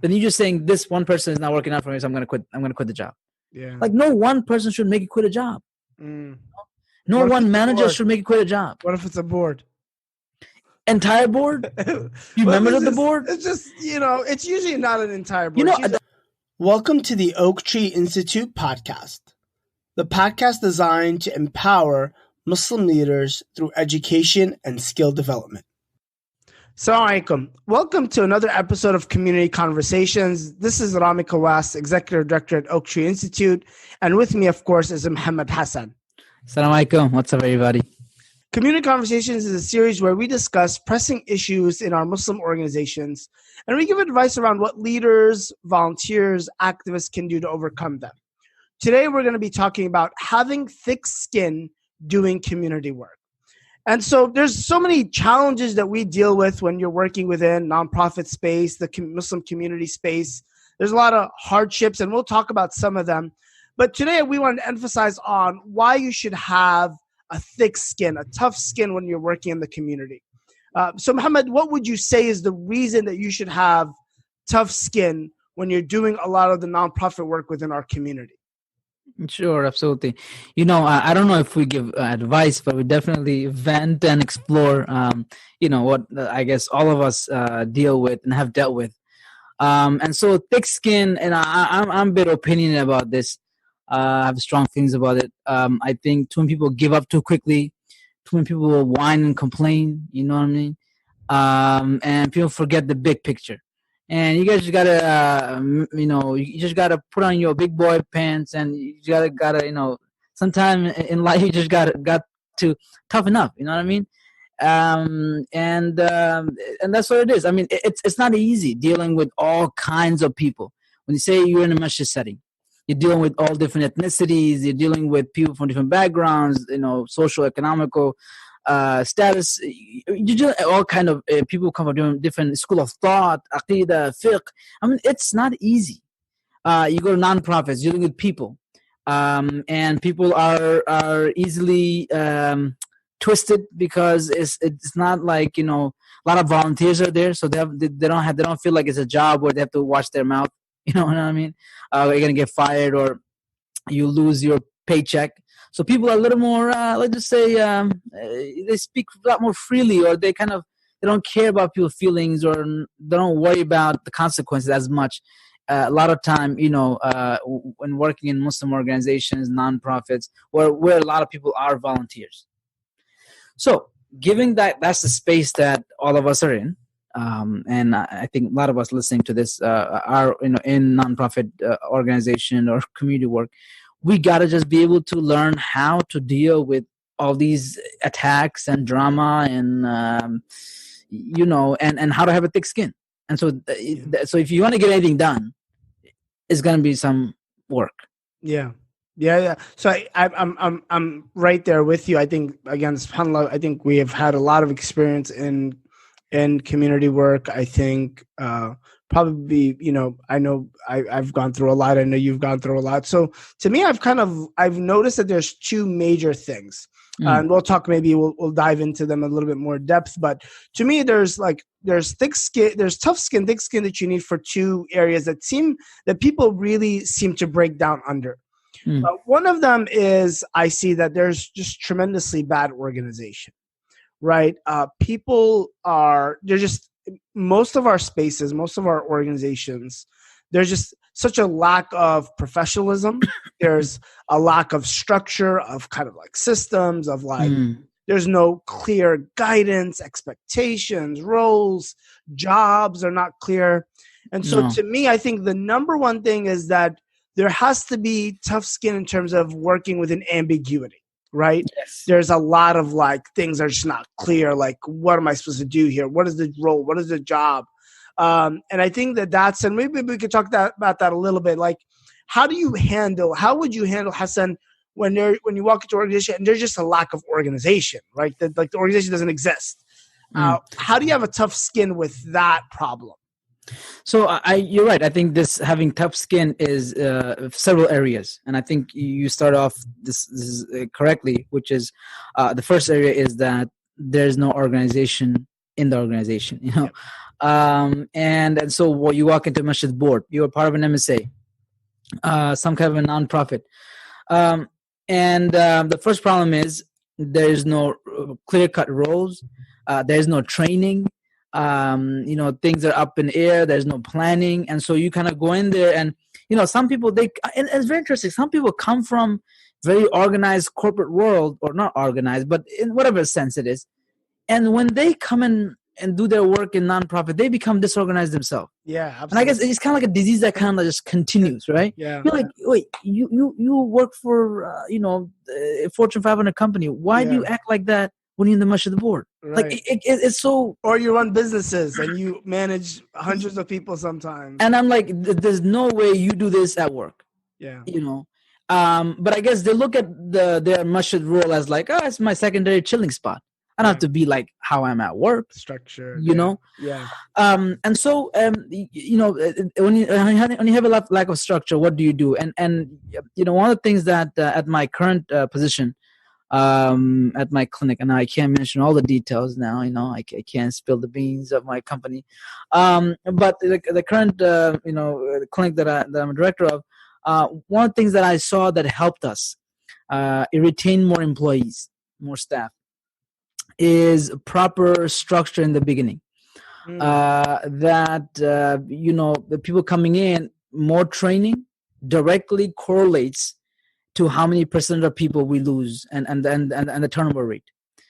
then you're just saying this one person is not working out for me, so I'm going to quit. I'm going to quit the job. Yeah. Like no one person should make you quit a job. Mm. No one manager should make you quit a job. What if it's a board? Entire board? You members of the board? It's just, it's usually not an entire board. Welcome to the Oaktree Institute podcast, the podcast designed to empower Muslim leaders through education and skill development. Assalamu alaikum. Welcome to another episode of Community Conversations. This is Rami Kawas, Executive Director at Oaktree Institute. And with me, of course, is Mohammad Hasan. Assalamu alaikum. What's up, everybody? Community Conversations is a series where we discuss pressing issues in our Muslim organizations, and we give advice around what leaders, volunteers, activists can do to overcome them. Today, we're going to be talking about having thick skin doing community work. And so there's so many challenges that we deal with when you're working within nonprofit space, the Muslim community space. There's a lot of hardships, and we'll talk about some of them. But today we want to emphasize on why you should have a thick skin, a tough skin when you're working in the community. So Mohammed, what would you say is the reason that you should have tough skin when you're doing a lot of the nonprofit work within our community? Sure, absolutely. I don't know if we give advice, but we definitely vent and explore, what I guess all of us deal with and have dealt with. And so thick skin, and I'm a bit opinionated about this. I have strong feelings about it. I think too many people give up too quickly. Too many people will whine and complain, you know what I mean? And people forget the big picture. And you guys just gotta, you just gotta put on your big boy pants, and you gotta, sometime in life you just got to toughen up. You know what I mean? And that's what it is. I mean, it's not easy dealing with all kinds of people. When you say you're in a masjid setting, you're dealing with all different ethnicities. You're dealing with people from different backgrounds, social, economical status. You just all kind of people come from different school of thought, aqidah, fiqh. I mean, it's not easy. You go to nonprofits, you're dealing with people, and people are easily twisted because it's not like a lot of volunteers are there, so they don't feel like it's a job where they have to watch their mouth. You know what I mean? You're gonna get fired or you lose your paycheck. So people are a little more, let's just say, they speak a lot more freely, or they don't care about people's feelings, or they don't worry about the consequences as much. A lot of time, when working in Muslim organizations, nonprofits, where a lot of people are volunteers. So, given that's the space that all of us are in, and I think a lot of us listening to this are in nonprofit organization or community work. We gotta just be able to learn how to deal with all these attacks and drama, and and how to have a thick skin. And so if you want to get anything done, it's gonna be some work. Yeah. So I'm right there with you. I think, again, subhanAllah, I think we have had a lot of experience in community work. I think probably, I know I've gone through a lot. I know you've gone through a lot. So to me, I've noticed that there's two major things. And we'll talk, maybe we'll dive into them a little bit more depth. But to me, there's thick skin, there's tough skin, thick skin that you need for two areas that people really seem to break down under. One of them is, I see that there's just tremendously bad organization, right? Most of our spaces, most of our organizations, there's just such a lack of professionalism. There's a lack of structure, of kind of like systems, of like, there's no clear guidance, expectations, roles, jobs are not clear. And so to me, I think the number one thing is that there has to be tough skin in terms of working with an ambiguity, right? Yes. There's a lot of like things are just not clear. Like, what am I supposed to do here? What is the role? What is the job? And I think and maybe we could talk about that a little bit. Like, how would you handle, Hassan, when you walk into an organization and there's just a lack of organization, right? The organization doesn't exist. How do you have a tough skin with that problem? So you're right. I think this having tough skin is several areas, and I think you start off this correctly, which is the first area is that there's no organization in the organization, and so what, you walk into a Masjid board, you're part of an MSA, some kind of a nonprofit. The first problem is there's no clear-cut roles. There's no training. Things are up in air. There's no planning. And so you kind of go in there and, some people, and it's very interesting. Some people come from very organized corporate world, or not organized, but in whatever sense it is. And when they come in and do their work in nonprofit, they become disorganized themselves. Yeah, absolutely. And I guess it's kind of like a disease that kind of just continues, right? Yeah. You're like, wait, you work for, a Fortune 500 company. Why do you act like that when you're in the Masjid board? Right. Like, it's so... Or you run businesses and you manage hundreds of people sometimes. And I'm like, there's no way you do this at work. Yeah. But I guess they look at their Masjid role as like, oh, it's my secondary chilling spot. I don't have to be like how I'm at work. Structure. Yeah. And so, when you have a lack of structure, what do you do? And one of the things that at my current position, at my clinic, and I can't mention all the details now, I can't spill the beans of my company. But the current, clinic that I'm a director of, one of the things that I saw that helped us retain more employees, more staff, is proper structure in the beginning. The people coming in, more training directly correlates to how many percent of people we lose and the turnover rate.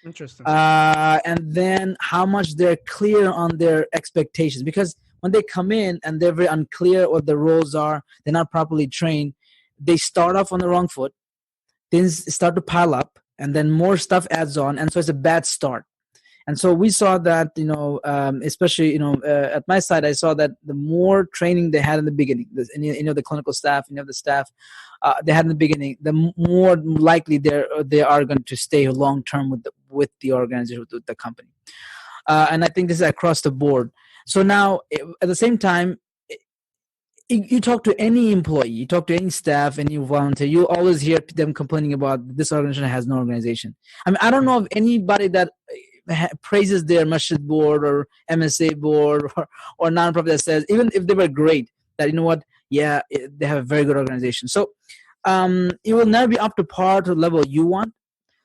Interesting. And then how much they're clear on their expectations, because when they come in and they're very unclear what the roles are, they're not properly trained, they start off on the wrong foot, then start to pile up, and then more stuff adds on, and so it's a bad start. And so we saw that, especially, at my side, I saw that the more training they had in the beginning, the clinical staff, the staff they had in the beginning, the more likely they are going to stay long term with the organization, with the company. And I think this is across the board. So now, at the same time, you talk to any employee, you talk to any staff, any volunteer, you always hear them complaining about this organization has no organization. I mean, I don't know of anybody that praises their Masjid board or MSA board or nonprofit that says, even if they were great, that, they have a very good organization. So it will never be up to par to the level you want.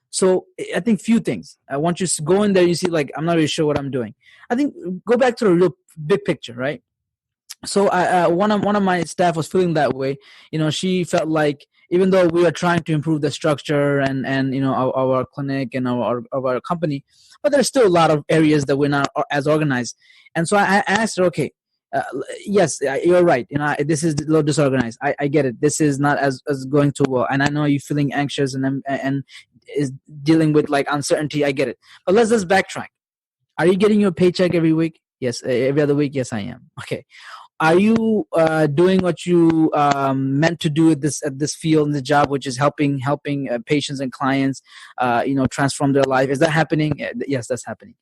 So I think few things. I want you to go in there, you see, like, I'm not really sure what I'm doing. I think go back to the real big picture, right? So one of my staff was feeling that way. She felt like, even though we are trying to improve the structure and our clinic and our company, but there's still a lot of areas that we're not as organized. And so I asked her, okay, yes, you're right. This is a little disorganized. I get it. This is not as going too well. And I know you're feeling anxious and is dealing with like uncertainty. I get it. But let's just backtrack. Are you getting your paycheck every week? Yes. Every other week? Yes, I am. Okay. Are you doing what you meant to do at this field in the job, which is helping patients and clients, transform their life? Is that happening? Yes, that's happening.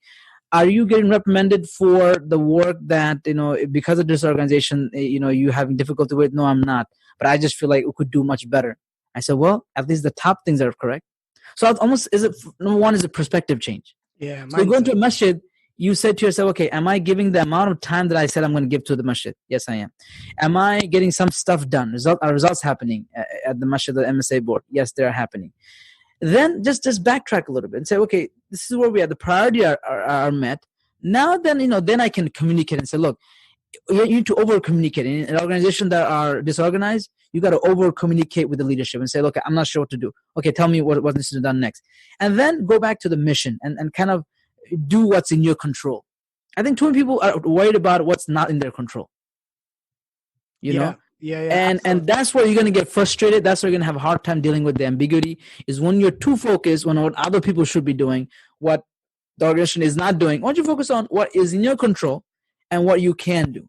Are you getting reprimanded for the work that because of disorganization, you having difficulty with? No, I'm not. But I just feel like we could do much better. I said, well, at least the top things are correct. So number one is a perspective change. Yeah. So you go into a masjid. You said to yourself, okay, am I giving the amount of time that I said I'm going to give to the masjid? Yes, I am. Am I getting some stuff done? Are results happening at the masjid, the MSA board? Yes, they're happening. Then just backtrack a little bit and say, okay, this is where we are. The priority are met. Now then I can communicate and say, look, you need to over-communicate. In an organization that are disorganized, you got to over-communicate with the leadership and say, look, I'm not sure what to do. Okay, tell me what needs to be done next. And then go back to the mission and kind of do what's in your control. I think too many people are worried about what's not in their control. Yeah. And that's where you're going to get frustrated. That's where you're going to have a hard time dealing with the ambiguity, is when you're too focused on what other people should be doing, what the organization is not doing. Why don't you focus on what is in your control and what you can do?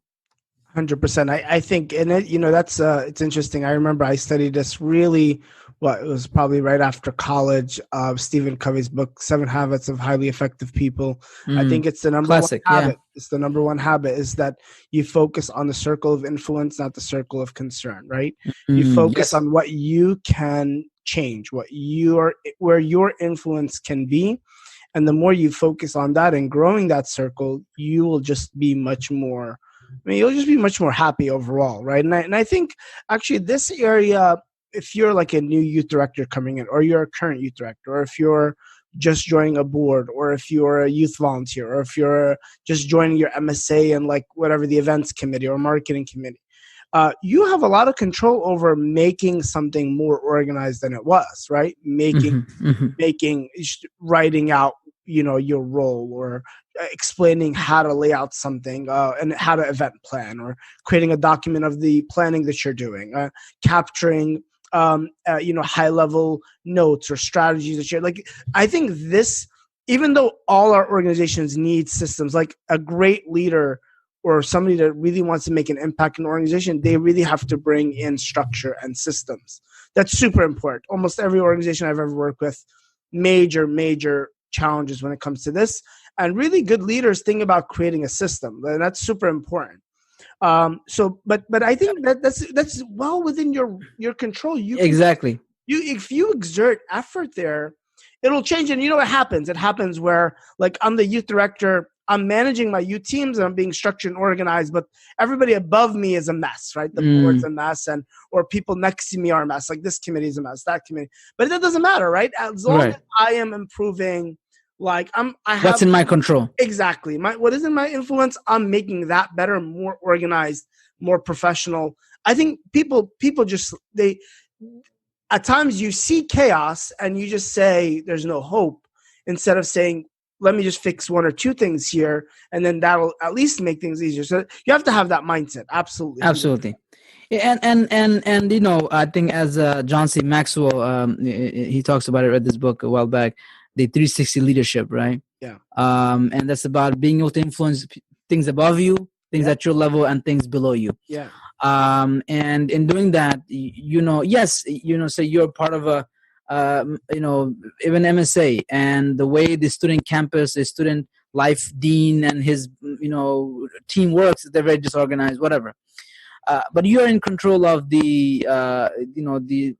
100%. I think, and that's it's interesting. I remember I studied this really, it was probably right after college, Stephen Covey's book, 7 Habits of Highly Effective People. I think it's the number one habit. Yeah. It's the number one habit, is that you focus on the circle of influence, not the circle of concern, right? You focus on what you can change, where your influence can be. And the more you focus on that and growing that circle, you will just be much more, you'll just be much more happy overall, right? And I think actually this area, if you're like a new youth director coming in, or you're a current youth director, or if you're just joining a board, or if you're a youth volunteer, or if you're just joining your MSA and like whatever the events committee or marketing committee, you have a lot of control over making something more organized than it was, right? Making, writing out, your role, or explaining how to lay out something, and how to event plan, or creating a document of the planning that you're doing, capturing, high level notes or strategies that you're like. I think this, even though all our organizations need systems, like a great leader or somebody that really wants to make an impact in an organization, they really have to bring in structure and systems. That's super important. Almost every organization I've ever worked with, major challenges when it comes to this. And really good leaders think about creating a system. And that's super important. But I think that's well within your control. Exactly. If you exert effort there, it'll change. And you know what happens? It happens where, like, I'm the youth director, I'm managing my youth teams, and I'm being structured and organized, but everybody above me is a mess, right? The board's a mess, or people next to me are a mess. Like, this committee is a mess, that committee. But that doesn't matter, right? As long as I am improving, like I have what's in my control. Exactly. What is in my influence, I'm making that better, more organized, more professional. I think people just, at times you see chaos and you just say there's no hope, instead of saying, let me just fix one or two things here, and then that'll at least make things easier. So you have to have that mindset. Absolutely. Yeah, and I think as John C. Maxwell, he talks about it. I read this book a while back, the 360 leadership, right? Yeah. And that's about being able to influence things above you, things at your level, and things below you. Yeah. And in doing that, say you're part of a, even MSA, and the way the student campus, the student life dean and his, team works, they're very disorganized, whatever. But you're in control of the, the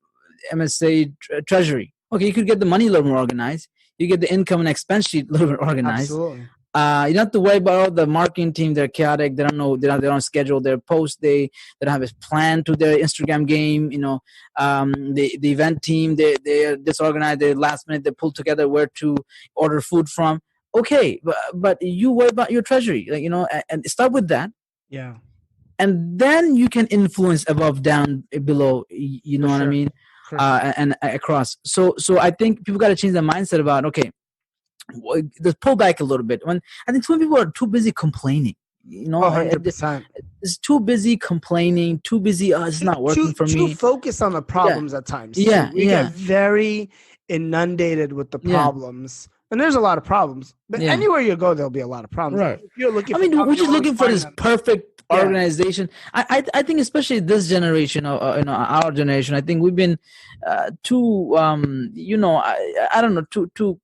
MSA treasury. Okay, you could get the money a little more organized. You get the income and expense sheet a little bit organized. Absolutely. You don't have to worry about all the marketing team. They're chaotic. They don't know. They don't schedule their posts. They don't have a plan to their Instagram game. The event team, they're disorganized. They're last minute. They pull together where to order food from. Okay, but you worry about your treasury, and start with that. Yeah. And then you can influence above, down, below. You know what I mean? And across. So I think people got to change their mindset about, okay, let's pull back a little bit. I think too many people are too busy complaining. 100%. It's too busy complaining, too busy, it's not working for me. Too focused on the problems at times. Yeah. We get very inundated with the problems. And there's a lot of problems. But anywhere you go, there'll be a lot of problems. Right. If you're looking we're just looking for this perfect organization. I think especially this generation, our generation, I think we've been too, I don't know, too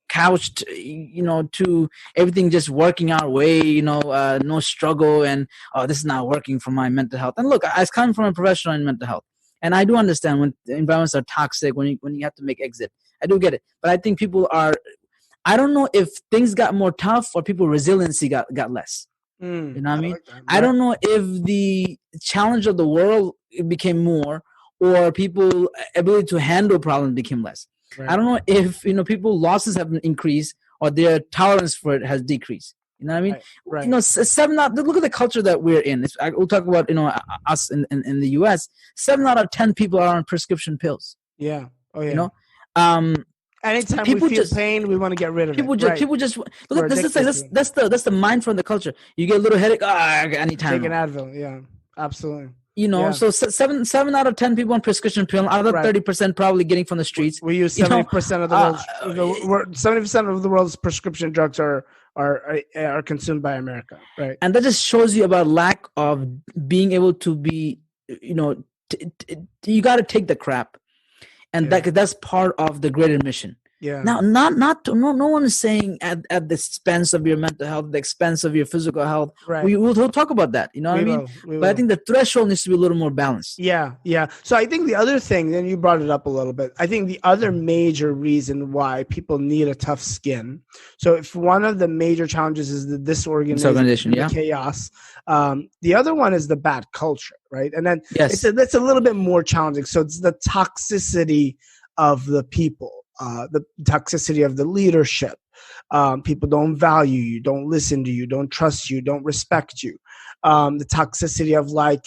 couched, to everything just working our way, no struggle, and this is not working for my mental health. And look, I come from a professional in mental health, and I do understand when the environments are toxic, when you have to make exit. I do get it, but I think people are. I don't know if things got more tough or people resiliency got less. You know what I mean? Like that, I don't know if the challenge of the world became more, or people ability to handle problems became less. Right. I don't know if people losses have increased or their tolerance for it has decreased. You know what I mean? Right. Look at the culture that we're in. We'll talk about us in the U.S. 7 out of 10 people are on prescription pills. Yeah. Oh yeah. Anytime we feel pain, we want to get rid of it. People just look at this. That's the mind from the culture. You get a little headache. Anytime. Take an Advil. Yeah. Absolutely. So 7 out of 10 people on prescription pill, other 30% probably getting from the streets. We use 70% of the world. 70% of the world's prescription drugs are consumed by America, right? And that just shows you about lack of being able to be, you got to take the crap, and that's part of the greater mission. Yeah. Now, no one is saying at the expense of your mental health, at the expense of your physical health. Right. We'll talk about that. You know what I mean? But I think the threshold needs to be a little more balanced. Yeah. So I think the other thing, and you brought it up a little bit, I think the other major reason why people need a tough skin. So if one of the major challenges is the disorganization, the chaos, the other one is the bad culture, right? And then that's a little bit more challenging. So it's the toxicity of the people. The toxicity of the leadership. People don't value you, don't listen to you, don't trust you, don't respect you. The toxicity of like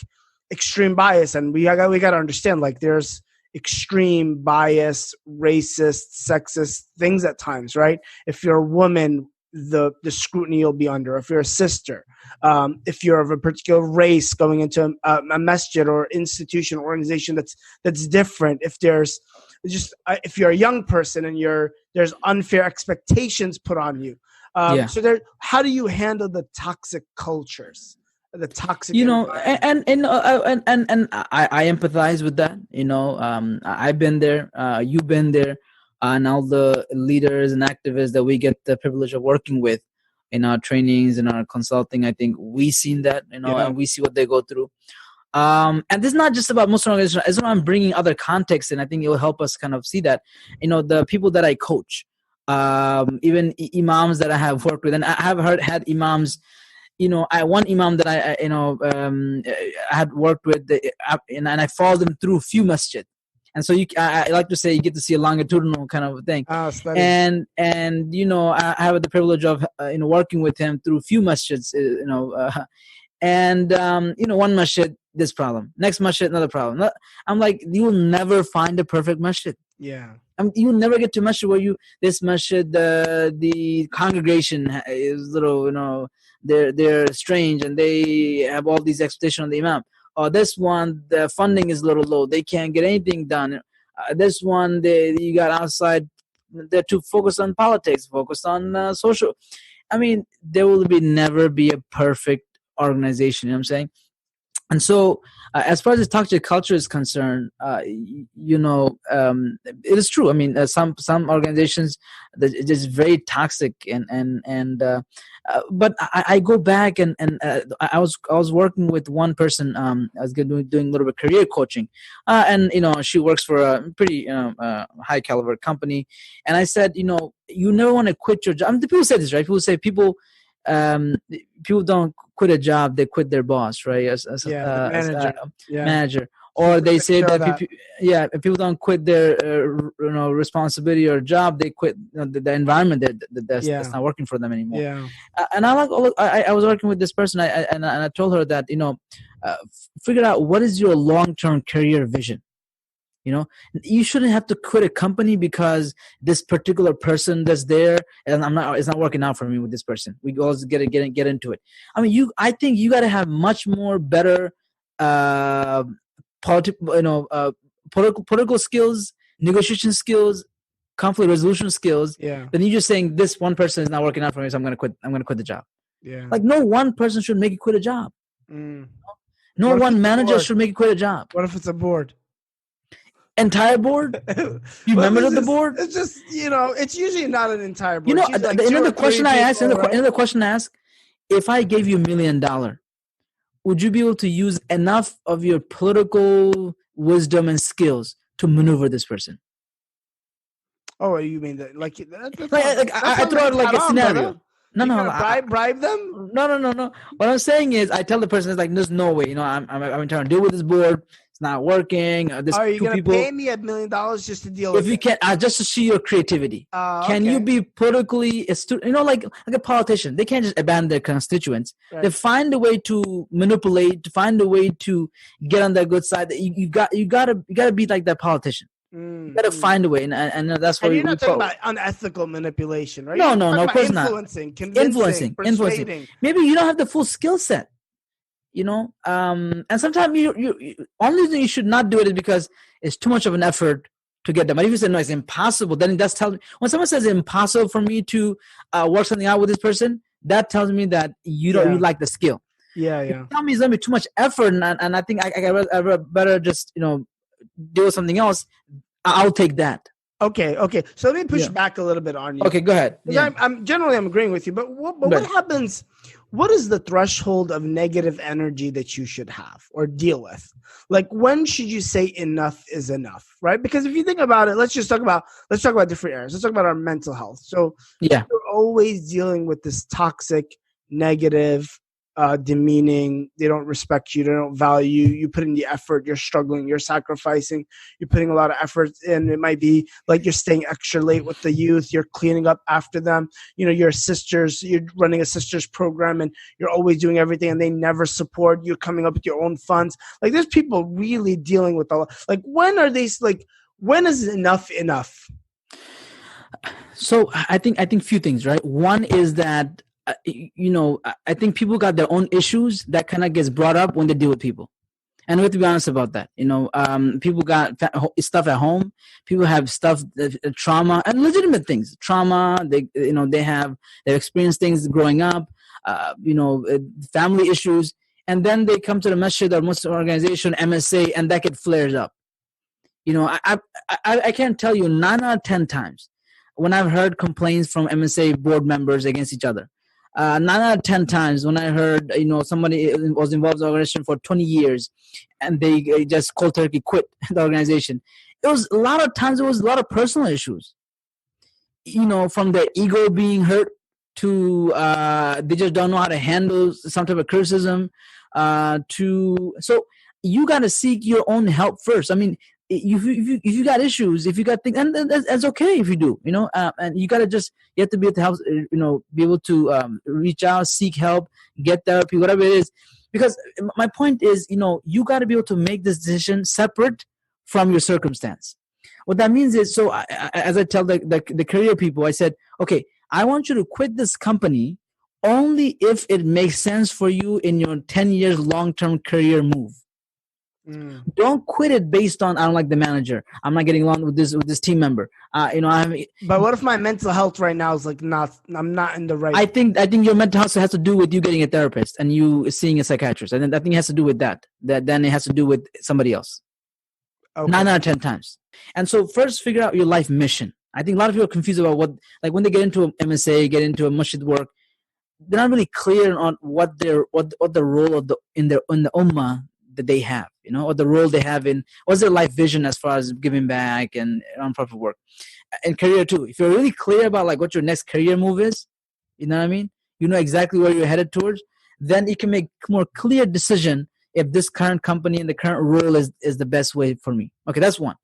extreme bias, and we got to understand, like, there's extreme bias, racist, sexist things at times, right? If you're a woman, the scrutiny you'll be under. If you're a sister, if you're of a particular race going into a masjid or institution, organization that's different, if there's just if you're a young person and there's unfair expectations put on you. So how do you handle the toxic cultures, the toxic? And I empathize with that. I've been there. You've been there, and all the leaders and activists that we get the privilege of working with in our trainings and our consulting. I think we've seen that. And we see what they go through. And this is not just about Muslim organizations. As I'm bringing other contexts, and I think it will help us kind of see that. The people that I coach, even imams that I have worked with, and I have had imams. One imam that I had worked with, and I followed them through a few masjid. And so I like to say you get to see a longitudinal kind of thing. And I have the privilege of working with him through a few masjids. One masjid, this problem. Next masjid, another problem. I'm like, you will never find a perfect masjid. Yeah. You will never get to masjid where this masjid, the congregation is little, they're strange and they have all these expectations on the imam. Or this one, the funding is a little low. They can't get anything done. This one, you got outside, they're too focused on politics, focused on social. I mean, there will never be a perfect organization, you know what I'm saying? And so as far as the toxic culture is concerned, it is true. I mean, some organizations, it is very toxic, but I go back and I was working with one person. I was doing a little bit of career coaching, and she works for a pretty high caliber company. And I said, you never want to quit your job. I mean, people say this, right? People say people don't quit a job, they quit their boss, right? Manager. Or they say that people don't quit their responsibility or job, they quit the environment that's not working for them anymore. And I was working with this person, and I told her that figure out what is your long-term career vision. You shouldn't have to quit a company because this particular person that's there and it's not working out for me with this person. We always get into it. I mean, I think you got to have much more better political skills, negotiation skills, conflict resolution skills than you just saying this one person is not working out for me, so I'm going to quit. I'm going to quit the job. Like, no one person should make you quit a job. No one manager should make you quit a job. What if it's a board? Entire board? You member of the board? It's just, it's usually not an entire board. Another question I asked, if I gave you $1 million, would you be able to use enough of your political wisdom and skills to maneuver this person? Oh, you mean that? I throw out like a scenario. Brother. Bribe them? No. What I'm saying is, I tell the person, it's like, there's no way. I'm trying to deal with this board. It's not working. Are you going to pay me $1 million just to deal with it? If you can, just to see your creativity. Can you be politically astute? Like a politician, they can't just abandon their constituents. Right. They find a way to manipulate, to find a way to get on their good side. You gotta be like that politician. You gotta find a way, and that's what you're not talking about unethical manipulation, right? No, of course not. Influencing, persuading. Maybe you don't have the full skill set, and sometimes you only reason you should not do it is because it's too much of an effort to get them. But if you say no, it's impossible, then that's telling me, when someone says it's impossible for me to work something out with this person, that tells me that you like the skill. If you tell me it's gonna be too much effort, and I think I better just deal with something else, I'll take that. Okay. So let me push back a little bit on you. Okay, go ahead. Because I'm agreeing with you. But what happens? What is the threshold of negative energy that you should have or deal with? Like, when should you say enough is enough, right? Because if you think about it, let's talk about different areas. Let's talk about our mental health. So you're always dealing with this toxic, negative, demeaning. They don't respect you. They don't value you. You put in the effort. You're struggling. You're sacrificing. You're putting a lot of effort in. It might be like you're staying extra late with the youth. You're cleaning up after them. You know, you're running a sisters program, and you're always doing everything, and they never support you. Coming up with your own funds. Like, there's people really dealing with a lot. Like, when is enough enough? So I think few things, right? One is that I think people got their own issues that kind of gets brought up when they deal with people, and we have to be honest about that. People got stuff at home. People have stuff, trauma, and legitimate things. Trauma. They've experienced things growing up. Family issues, and then they come to the Masjid or Muslim organization, MSA, and that flares up. I can't tell you 9 out of 10 times when I've heard complaints from MSA board members against each other. 9 out of 10 times when I heard, somebody was involved in the organization for 20 years and they just cold turkey quit the organization. It was a lot of personal issues, from their ego being hurt to they just don't know how to handle some type of criticism so you got to seek your own help first. I mean, if you got issues, if you got things, and that's okay if you do, and you have to be able to help, be able to reach out, seek help, get therapy, whatever it is. Because my point is, you got to be able to make this decision separate from your circumstance. What that means is, so as I tell the career people, I said, okay, I want you to quit this company only if it makes sense for you in your 10 years long-term career move. Don't quit it based on I don't like the manager. I'm not getting along with this team member. But what if my mental health right now is I'm not in the right? I think your mental health has to do with you getting a therapist and you seeing a psychiatrist. And I think it has to do with that. Then it has to do with somebody else. Okay. 9 out of 10 times. And so first figure out your life mission. I think a lot of people are confused about when they get into an MSA, get into a Masjid work, they're not really clear on what the role of in the ummah that they have, or the role they have in what's their life vision as far as giving back and nonprofit work and career too. If you're really clear about what your next career move is, you know what I mean? You know exactly where you're headed towards, then you can make more clear decision if this current company and the current role is the best way for me. Okay, that's one.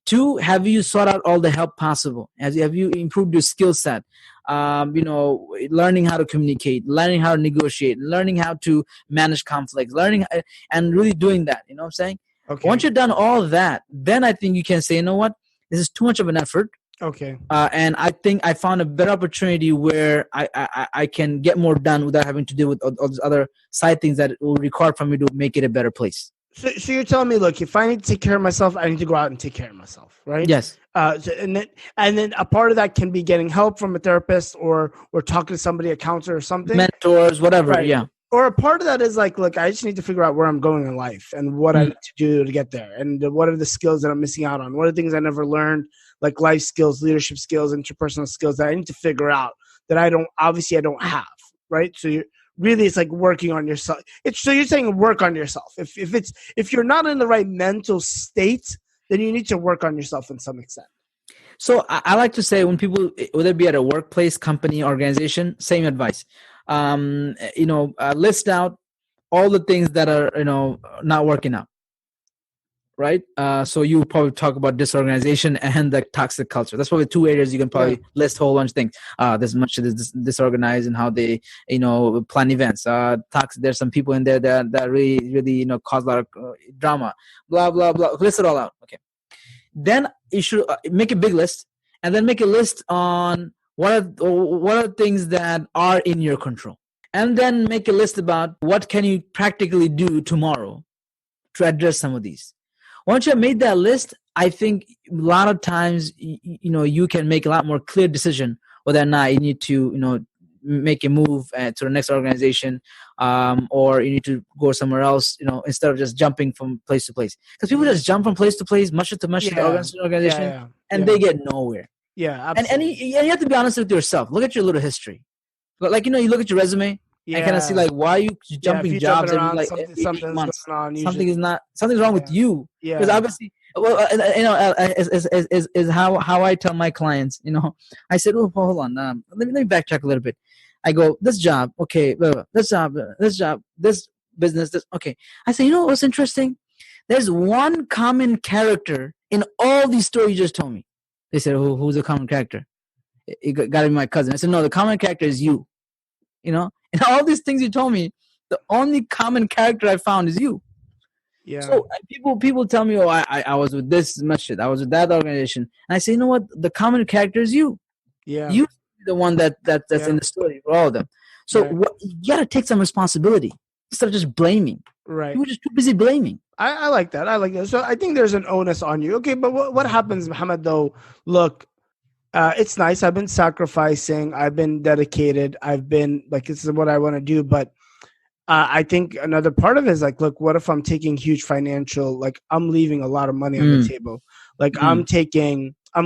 2, have you sought out all the help possible? Have you improved your skill set? Learning how to communicate, learning how to negotiate, learning how to manage conflicts, learning and really doing that. You know what I'm saying? Okay. Once you've done all that, then I think you can say, you know what? This is too much of an effort. Okay. And I think I found a better opportunity where I can get more done without having to deal with all these other side things that it will require from me to make it a better place. So you're telling me, look, if I need to take care of myself, I need to go out and take care of myself, right? Yes. And then a part of that can be getting help from a therapist or talking to somebody, a counselor or something. Mentors, whatever, right. Yeah. Or a part of that is look, I just need to figure out where I'm going in life and what I need to do to get there. And what are the skills that I'm missing out on? What are the things I never learned, like life skills, leadership skills, interpersonal skills that I need to figure out that I don't have, right? So it's working on yourself. So you're saying work on yourself. If you're not in the right mental state, then you need to work on yourself in some extent. So I like to say when people, whether it be at a workplace, company, organization, same advice. List out all the things that are, not working out. Right. So you probably talk about disorganization and the toxic culture. That's probably 2 areas you can probably list a whole bunch of things. There's much disorganized and how they, plan events. There's some people in there that really, cause a lot of drama, blah, blah, blah. List it all out. Okay. Then you should make a big list and then make a list on what are things that are in your control. And then make a list about what can you practically do tomorrow to address some of these. Once you have made that list, I think a lot of times, you can make a lot more clear decision whether or not you need to, make a move to the next organization, or you need to go somewhere else, instead of just jumping from place to place. Because people just jump from place to place, masjid to masjid, organization, and they get nowhere. Yeah, and absolutely. you have to be honest with yourself. Look at your little history. Like, you look at your resume and kind of see, like, why are you jumping jobs around, every something's months? going on. Something's wrong with you. Yeah. Because obviously, is how I tell my clients. I said, oh, hold on, let me backtrack a little bit. I go, this job, okay, this job, this business, this, okay. I say, what's interesting? There's one common character in all these stories you just told me. They said, who's the common character? It got to be my cousin. I said, no, the common character is you. And all these things you told me, the only common character I found is you. Yeah. So people tell me, oh, I was with this masjid, I was with that organization, and I say, you know what? The common character is you. Yeah. You the one that's in the story for all of them. So you gotta take some responsibility instead of just blaming. Right. You were just too busy blaming. I like that. So I think there's an onus on you. Okay, but what happens, Muhammad, though? Look, it's nice. I've been sacrificing. I've been dedicated. I've been like, this is what I want to do. But I think another part of it is like, look, what if I'm taking huge financial, like I'm leaving a lot of money on the table. Like I'm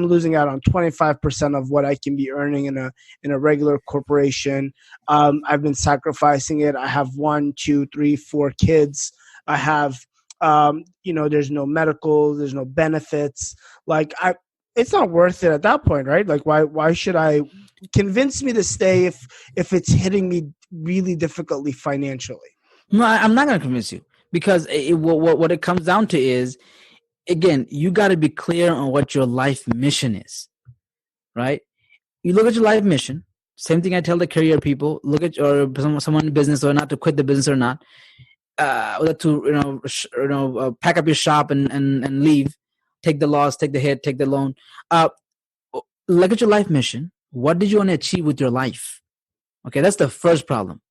losing out on 25% of what I can be earning in a regular corporation. I've been sacrificing it. I have 1, 2, 3, 4 kids. I have, there's no medical, there's no benefits. Like it's not worth it at that point, right? Like why should I convince me to stay if it's hitting me really difficultly financially? No, I'm not going to convince you, because what it comes down to is, again, you got to be clear on what your life mission is, right? You look at your life mission. Same thing I tell the career people. Look at someone in business, or not to quit the business or not. To pack up your shop and leave, take the loss, take the hit, take the loan. Look at your life mission. What did you want to achieve with your life? Okay, that's the first problem.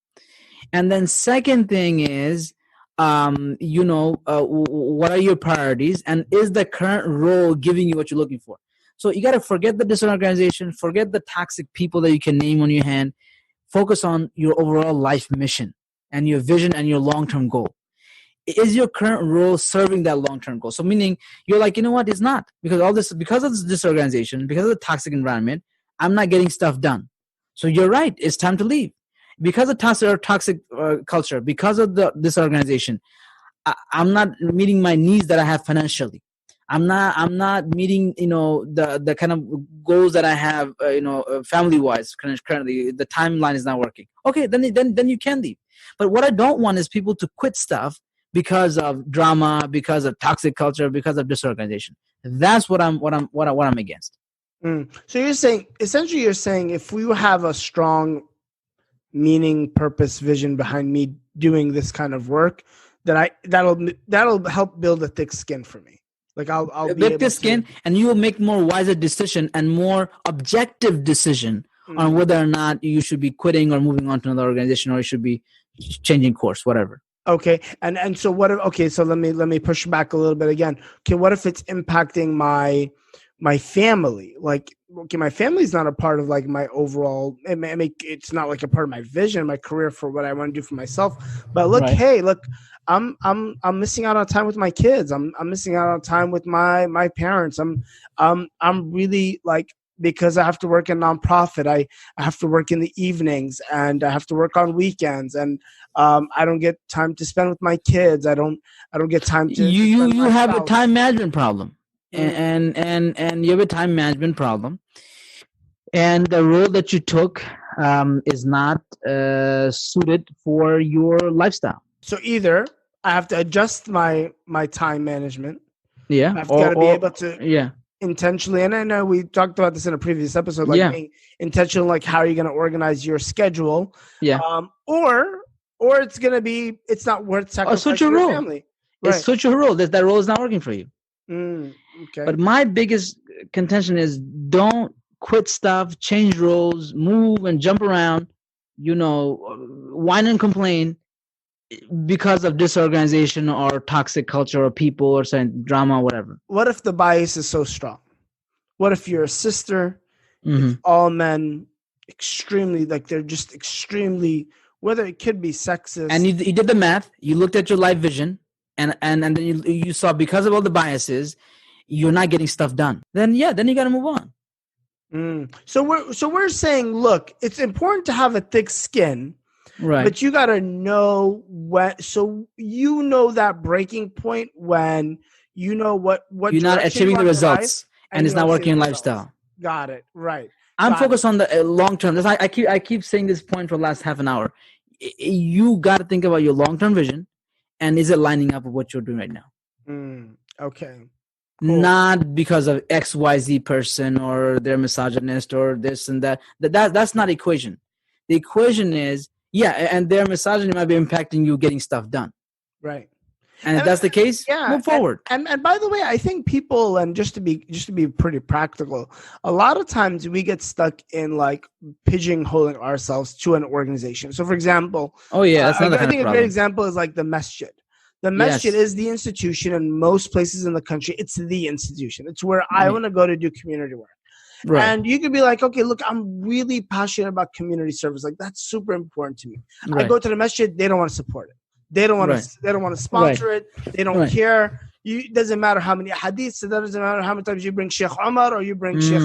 And then second thing is, what are your priorities, and is the current role giving you what you're looking for? So you got to forget the disorganization, forget the toxic people that you can name on your hand. Focus on your overall life mission and your vision and your long-term goal. Is your current role serving that long-term goal? So meaning you're like, you know what, it's not, because of this disorganization, because of the toxic environment, I'm not getting stuff done. So you're right, it's time to leave. Because of toxic culture, because of this organization, I'm not meeting my needs that I have financially. I'm not meeting, the kind of goals that I have, family-wise. Currently, the timeline is not working. Okay, then you can leave. But what I don't want is people to quit stuff because of drama, because of toxic culture, because of disorganization. That's what I'm against. So you're saying if we have a strong meaning, purpose, vision behind me doing this kind of work, that'll help build a thick skin for me. Like I'll be able to skin, and you will make more wiser decision and more objective decision on whether or not you should be quitting or moving on to another organization, or you should be changing course, whatever. Okay, and so what? Okay, so let me push back a little bit again. Okay, what if it's impacting my family? Like, okay, my family's not a part of like my overall. It's not like a part of my vision, my career for what I want to do for myself. But look, right. Hey, look, I'm missing out on time with my kids. I'm missing out on time with my parents. I'm really like, because I have to work in nonprofit. I have to work in the evenings, and I have to work on weekends, and I don't get time to spend with my kids. I don't get time to. You have a time management problem, and you have a time management problem, and the role that you took is not suited for your lifestyle. So either I have to adjust my time management. Yeah, I've got to be able to. Yeah. Intentionally, and I know we talked about this in a previous episode, like being intentional, like how are you going to organize your schedule? Yeah. Or it's going to be, it's not worth sacrificing your your role. family. Right. It's such a role. That role is not working for you. Okay. But my biggest contention is don't quit stuff, change roles, move and jump around, whine and complain because of disorganization or toxic culture or people or some drama or whatever. What if the bias is so strong? What if you're a sister? It's all men. extremely, like they're just extremely, whether it could be sexist. And you did the math, you looked at your life vision, and then you saw, because of all the biases, you're not getting stuff done. Then you got to move on. So we're saying, look, it's important to have a thick skin, right? But you got to know when. So that breaking point when you know what you're not achieving the results, and it's not working in lifestyle. Got it. Right. I'm focused on the long term. I keep saying this point for the last half an hour. You got to think about your long term vision, and is it lining up with what you're doing right now? Okay. Cool. Not because of XYZ person or they're misogynist or this and that. That's not the equation. The equation is, and their misogyny might be impacting you getting stuff done. Right. And if that's the case, move forward. And by the way, I think people, and just to be pretty practical, a lot of times we get stuck in like pigeonholing ourselves to an organization. So for example, that's another I think a problem. great example is like the Masjid. The Masjid is the institution in most places in the country. It's the institution. It's where I want to go to do community work. Right. And you could be like, okay, look, I'm really passionate about community service. Like that's super important to me. Right. I go to the Masjid, they don't want to support it. They don't want to. They don't want to sponsor it. They don't care. It doesn't matter how many hadiths. It doesn't matter how many times you bring Sheikh Omar or you bring Sheikh,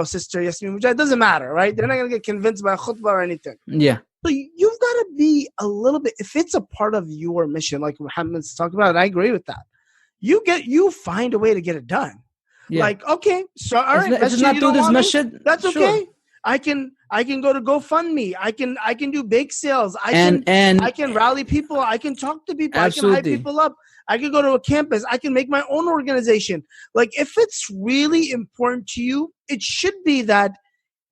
Sister Yasmin Mujahid. It doesn't matter, right? They're not going to get convinced by a khutbah or anything. Yeah. So you've got to be a little bit. If it's a part of your mission, like Muhammad's talked about, and I agree with that. You find a way to get it done. Yeah. Like, okay, so all right, let's not do this Masjid. That's okay. Sure. I can go to GoFundMe. I can do bake sales. I can rally people. I can talk to people. Absolutely. I can hype people up. I can go to a campus. I can make my own organization. Like if it's really important to you, it should be that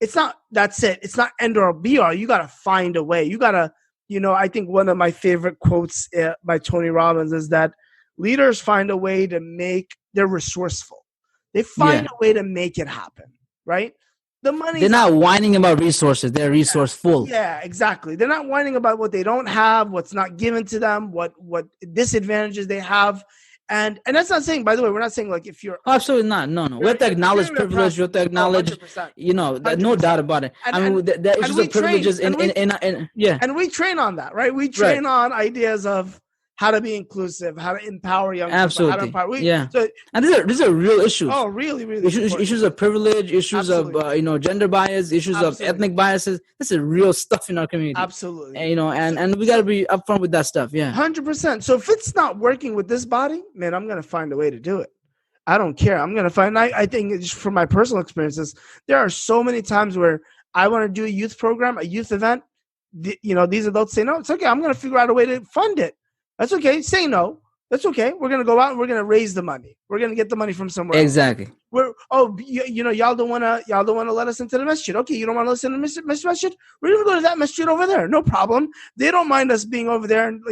it's not, that's it. It's not end or be all. You got to find a way. You got to, I think one of my favorite quotes by Tony Robbins is that leaders find a way to they're resourceful. They find a way to make it happen, right? The money. They're not whining about resources. They're resourceful. Yeah, exactly. They're not whining about what they don't have, what's not given to them, what disadvantages they have. And that's not saying, by the way, we're not saying like if you're absolutely not. No. We have to acknowledge privilege. We have to acknowledge, 100%. No doubt about it. The issues of privileges and we train on that, right? We train on ideas of how to be inclusive, how to empower young people, how to empower. And these are real issues. Oh, really, really issues of privilege, issues of gender bias, issues of ethnic biases. This is real stuff in our community. Absolutely. And we got to be upfront with that stuff. Yeah, 100%. So if it's not working with this body, man, I'm gonna find a way to do it. I don't care. I'm gonna find. I think just from my personal experiences, there are so many times where I want to do a youth program, a youth event. These adults say no, it's okay. I'm gonna figure out a way to fund it. That's okay. Say no. That's okay. We're gonna go out and we're gonna raise the money. We're gonna get the money from somewhere. Exactly. Y'all don't wanna let us into the masjid. Okay, you don't want to listen to the masjid. We're gonna go to that masjid over there. No problem. They don't mind us being over there. And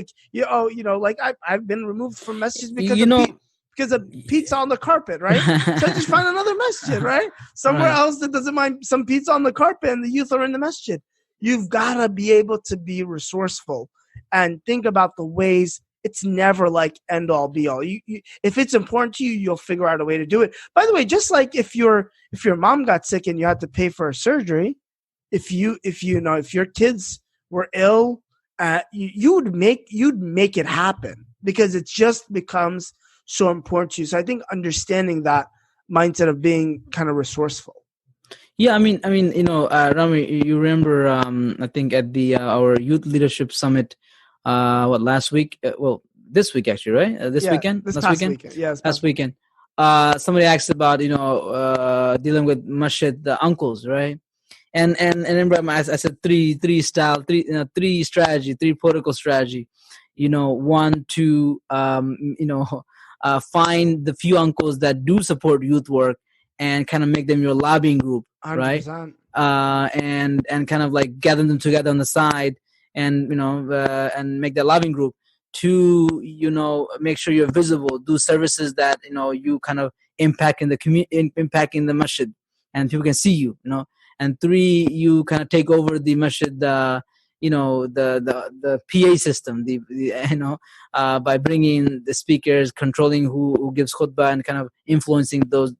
I've been removed from masjid because of pizza on the carpet, right? So I just find another masjid, right? Somewhere else that doesn't mind some pizza on the carpet, and the youth are in the masjid. You've got to be able to be resourceful and think about the ways. It's never like end all be all. You, if it's important to you, you'll figure out a way to do it. By the way, just like if your mom got sick and you had to pay for a surgery, if your kids were ill, you'd make it happen because it just becomes so important to you. So I think understanding that mindset of being kind of resourceful. Yeah, I mean, Rami, you remember? I think at our youth leadership summit, last week? This week actually, right? This weekend. Last weekend. Somebody asked about dealing with Masjid, the uncles, right? And remember, I said three strategy, three protocol strategy. One to find the few uncles that do support youth work and kind of make them your lobbying group, 100%. right? And kind of like gather them together on the side and and make that lobbying group. To make sure you're visible, do services that you kind of impact in the community, impacting the masjid, and people can see you. And 3, you kind of take over the masjid, the PA system, by bringing the speakers, controlling who gives khutbah, and kind of influencing those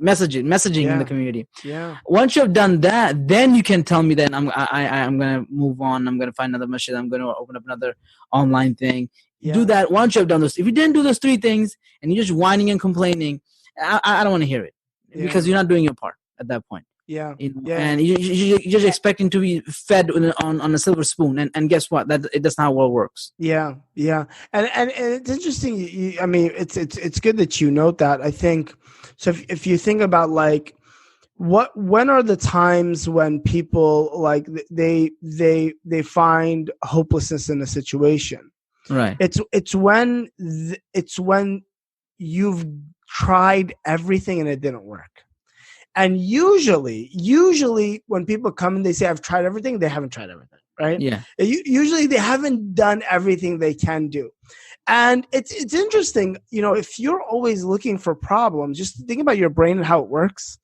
messaging in the Yeah. community. Yeah. Once you have done that, then you can tell me that I'm gonna move on. I'm gonna find another masjid. I'm gonna open up another online thing. Yeah. Do that once you have done those. If you didn't do those three things and you're just whining and complaining, I don't want to hear it, because you're not doing your part at that point. Yeah. You know, Yeah. and you're just expecting to be fed on a silver spoon, and guess what? That's not how it works. Yeah, yeah, and it's interesting. I mean, it's good that you note that. I think so. If you think about like when are the times when people like they find hopelessness in a situation? Right. It's when you've tried everything and it didn't work. And usually when people come and they say, I've tried everything, they haven't tried everything, right? Yeah. Usually they haven't done everything they can do. And it's interesting, you know, if you're always looking for problems, just think about your brain and how it works.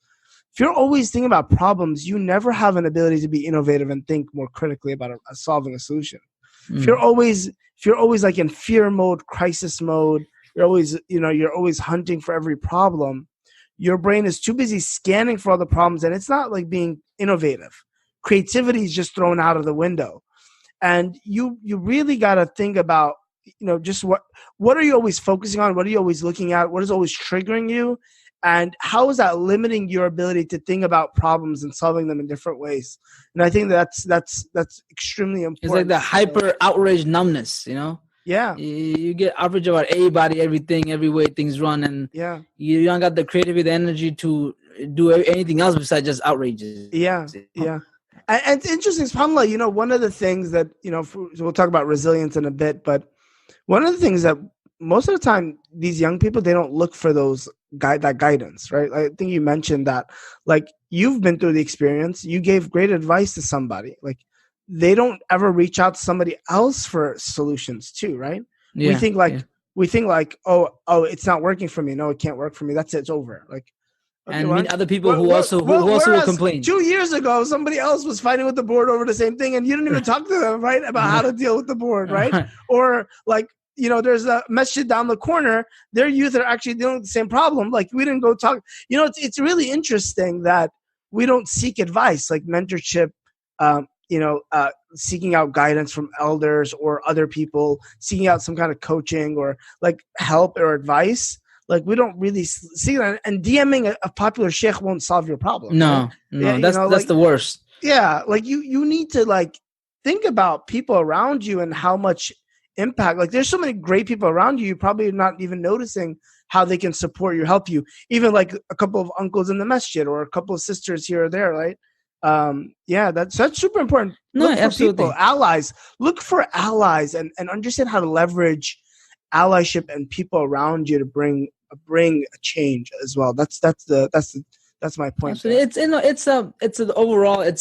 If you're always thinking about problems, you never have an ability to be innovative and think more critically about solving a solution. If you're always like in fear mode, crisis mode, you're always hunting for every problem. Your brain is too busy scanning for all the problems, and it's not like being innovative. Creativity is just thrown out of the window. And you really got to think about, you know, just what are you always focusing on? What are you always looking at? What is always triggering you? And how is that limiting your ability to think about problems and solving them in different ways? And I think that's extremely important. It's like the hyper outrage numbness, you know? Yeah. You get outrage about everybody, everything, every way things run, and you don't got the creativity, the energy to do anything else besides just outrages. Yeah, yeah. And it's interesting, SubhanAllah, you know, one of the things that, you know, we'll talk about resilience in a bit, but one of the things that most of the time these young people, they don't look for that guidance, right? I think you mentioned that, like, you've been through the experience, you gave great advice to somebody, like, they don't ever reach out to somebody else for solutions too, right? Yeah, we think like, oh, it's not working for me. No, it can't work for me. That's it. It's over. Like, okay, and meet other people who also will complain. 2 years ago, somebody else was fighting with the board over the same thing, and you didn't even talk to them, right, about how to deal with the board, right? Or like, you know, there's a masjid down the corner. Their youth are actually dealing with the same problem. Like, we didn't go talk. You know, it's really interesting that we don't seek advice, like mentorship. Seeking out guidance from elders or other people, seeking out some kind of coaching or like help or advice. Like, we don't really see that. And DMing a popular sheikh won't solve your problem. No, right? That's the worst. Yeah, like you need to like think about people around you and how much impact. Like, there's so many great people around you, you're probably not even noticing how they can support you, help you. Even like a couple of uncles in the masjid or a couple of sisters here or there, right? That's super important. Look for absolutely. people, allies. Look for allies and understand how to leverage allyship and people around you to bring a change as well. That's my point. It's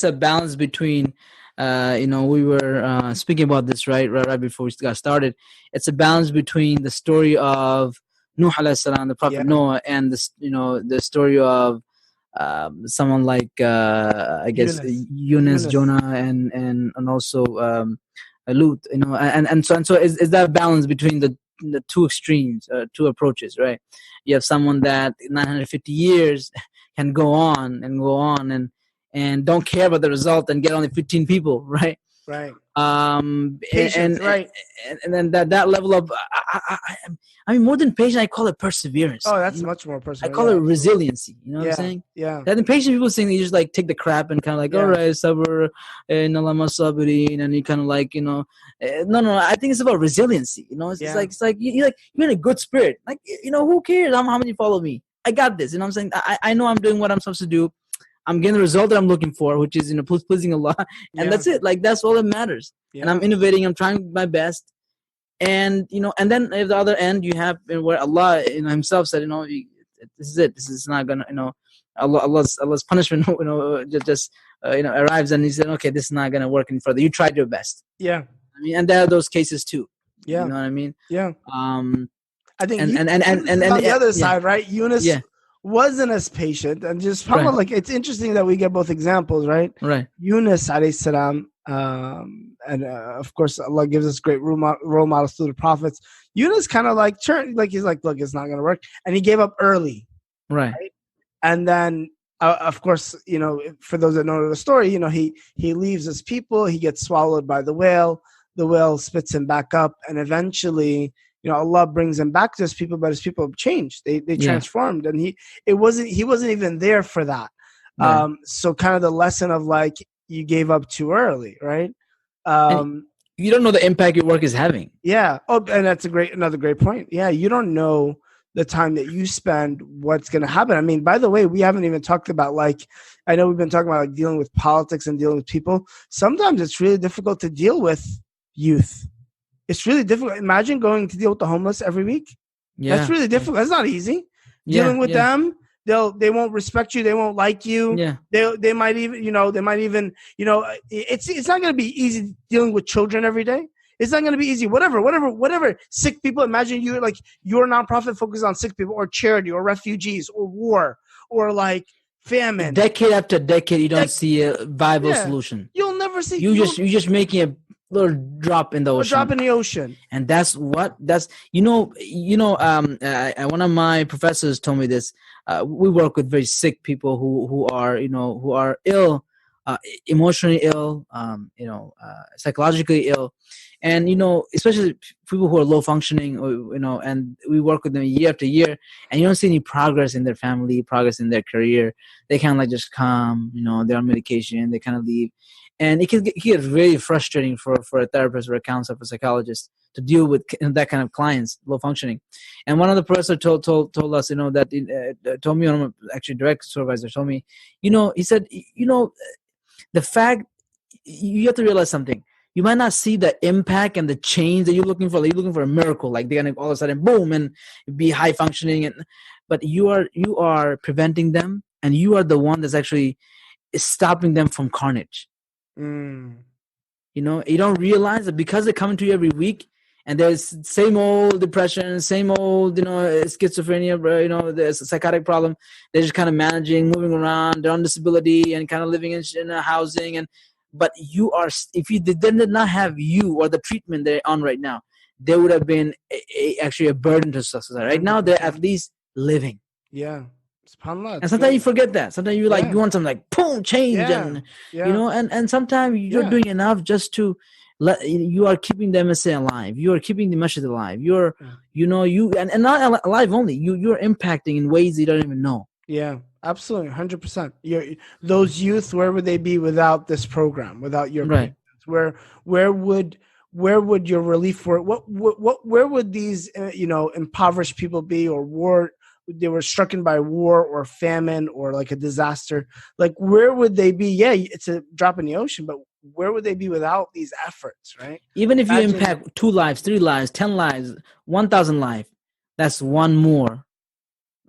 a balance between we were speaking about this right before we got started. It's a balance between the story of Nuh alayhi salam, the Prophet Noah, and the story of someone like I guess Yunus, Jonah, and also Lut, and so is that balance between the two extremes, two approaches, right? You have someone that 950 years can go on and don't care about the result and get only 15 people, right? Right. Patience, right. And then that level of I mean, more than patience, I call it perseverance. Oh, that's much more perseverance. I call it resiliency. You know what I'm saying? Yeah. That impatient people saying, you just like take the crap and kind of like, all right, sabr, and you kind of like, no. I think it's about resiliency. You know, it's like you're in a good spirit. Like, who cares how many follow me? I got this. You know what I'm saying? I know I'm doing what I'm supposed to do. I'm getting the result that I'm looking for, which is, pleasing Allah. And that's it. Like, that's all that matters. Yeah. And I'm innovating. I'm trying my best. And, and then at the other end, you have where Allah, himself said, this is it. This is not going to, Allah's punishment, arrives. And he said, okay, this is not going to work any further. You tried your best. Yeah. I mean, and there are those cases too. Yeah. You know what I mean? Yeah. I think and on the other side, right? Yunus wasn't as patient, and just probably like, it's interesting that we get both examples, right? Right. Yunus alayhi salam, and of course Allah gives us great role models through the prophets. Yunus kind of like turned, like he's like, look, it's not gonna work, and he gave up early. Right. And then, of course, for those that know the story, he leaves his people. He gets swallowed by the whale. The whale spits him back up, and eventually, Allah brings him back to his people. But his people have changed. They transformed, and he wasn't even there for that. Right. So kind of the lesson of like, you gave up too early, right? You don't know the impact your work is having. Yeah. Oh, and that's another great point. Yeah, you don't know the time that you spend, what's going to happen. I mean, by the way, we haven't even talked about, like, I know we've been talking about like dealing with politics and dealing with people. Sometimes it's really difficult to deal with youth. It's really difficult. Imagine going to deal with the homeless every week. Yeah. That's really difficult. That's not easy. Dealing with them, they won't respect you. They won't like you. Yeah. They might even, it's not going to be easy dealing with children every day. It's not going to be easy. Whatever. Sick people. Imagine you're like, your nonprofit focuses on sick people or charity or refugees or war or like famine. Decade after decade, you don't see a viable solution. You'll never see. You're just making a little drop in the ocean. A drop in the ocean. And one of my professors told me this. We work with very sick people who are ill, emotionally ill, psychologically ill. And, especially people who are low functioning, and we work with them year after year, and you don't see any progress in their family, progress in their career. They kind of like just come, they're on medication, they kind of leave. And it can get really frustrating for a therapist or a counselor, for a psychologist to deal with that kind of clients, low functioning. And one of the professors told us, that told me, one of my actually direct supervisor told me, he said, the fact, you have to realize something. You might not see the impact and the change that you're looking for. Like, you're looking for a miracle, like they're gonna all of a sudden boom and be high functioning. But you are preventing them, and you are the one that's actually stopping them from carnage. You don't realize that because they're coming to you every week, and there's same old depression, same old schizophrenia, there's a psychotic problem. They're just kind of managing, moving around, they're on disability and kind of living in a housing. But if they did not have you or the treatment they're on right now, they would have been actually a burden to society. Right now, they're at least living. Yeah. And sometimes you forget that. Sometimes you you want something like boom, change, and and sometimes you're doing enough just to you are keeping the MSA alive. You are keeping the Masjid alive. You're and not alive only. You're impacting in ways you don't even know. Yeah, absolutely, 100%. Those youth, where would they be without this program? Without your right? Where would your relief for it? Where would these impoverished people be, or war? They were stricken by war or famine or like a disaster. Like, where would they be? Yeah, it's a drop in the ocean, but where would they be without these efforts, right? Even if you impact 2 lives, 3 lives, 10 lives, 1,000 lives, that's one more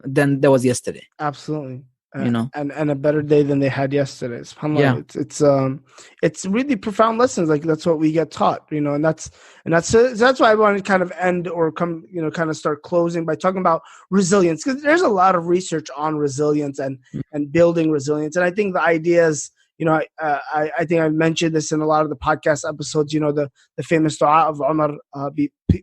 than there was yesterday. Absolutely. And a better day than they had yesterday. It's really profound lessons. Like, that's what we get taught, and that's why I want to kind of end or kind of start closing by talking about resilience, because there's a lot of research on resilience and building resilience. And I think the ideas, I think I've mentioned this in a lot of the podcast episodes, the famous dua of Umar,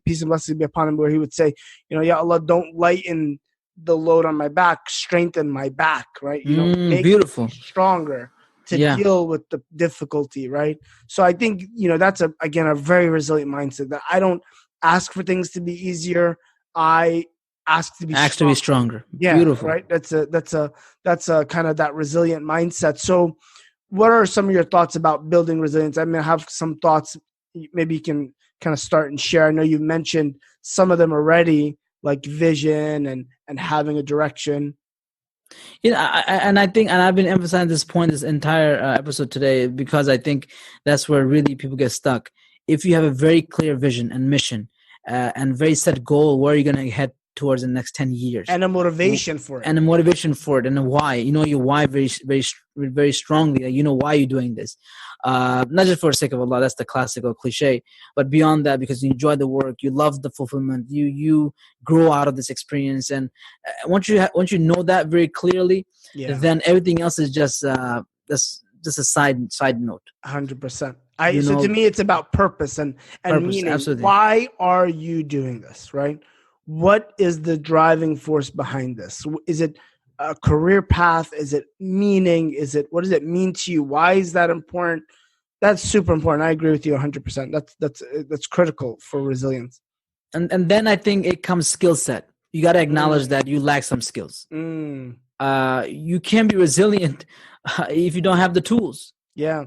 peace and blessings be upon him, where he would say, Ya Allah, don't lighten the load on my back, strengthen my back, right? Make beautiful, me stronger to deal with the difficulty, right? So I think that's a very resilient mindset, that I don't ask for things to be easier. I ask to be stronger. Yeah, beautiful, right? That's a kind of that resilient mindset. So, what are some of your thoughts about building resilience? I mean, I have some thoughts. Maybe you can kind of start and share. I know you mentioned some of them already, like vision and having a direction. I think, and I've been emphasizing this point this entire episode today, because I think that's where really people get stuck. If you have a very clear vision and mission and very set goal, where you're going to head towards the next 10 years, and a motivation for it, and a why, your why very, very, very strongly, why you're doing this, not just for the sake of Allah, that's the classical cliche, but beyond that, because you enjoy the work, you love the fulfillment, you grow out of this experience. And once you know that very clearly, then everything else is just a side note. 100%. So to me, it's about purpose and meaning. Absolutely. Why are you doing this, right? What is the driving force behind this? Is it a career path? Is it meaning? What does it mean to you? Why is that important? That's super important. I agree with you 100%. That's critical for resilience. And then I think it comes skill set. You got to acknowledge that you lack some skills. You can't be resilient if you don't have the tools. Yeah.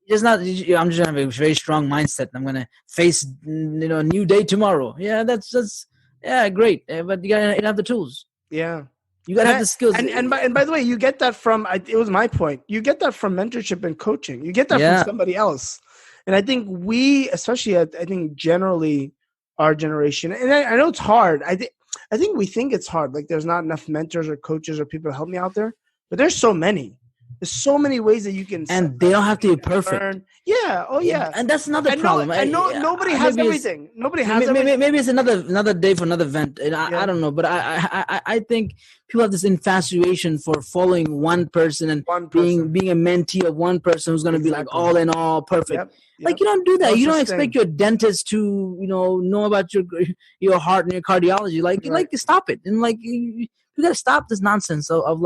It's not. I'm just having a very strong mindset. I'm gonna face a new day tomorrow. Yeah, that's great. But you gotta have the tools. Yeah. You gotta have the skills. And by the way, you get that from. It was my point. You get that from mentorship and coaching. You get that from somebody else. And I think we, especially, I think generally our generation, and I know it's hard. I think we think it's hard. Like there's not enough mentors or coaches or people to help me out there. But there's so many. There's so many ways that you can. And they don't have to be perfect. Learn. Yeah. Oh yeah. And that's another problem. Nobody has everything. Nobody has everything. Maybe it's another day for another event. And I don't know, but I think people have this infatuation for following one person and being a mentee of one person who's going to be like all in all perfect. Yep. Like you don't do that. You don't expect your dentist to know about your heart and your cardiology. Like stop it. And like you got to stop this nonsense of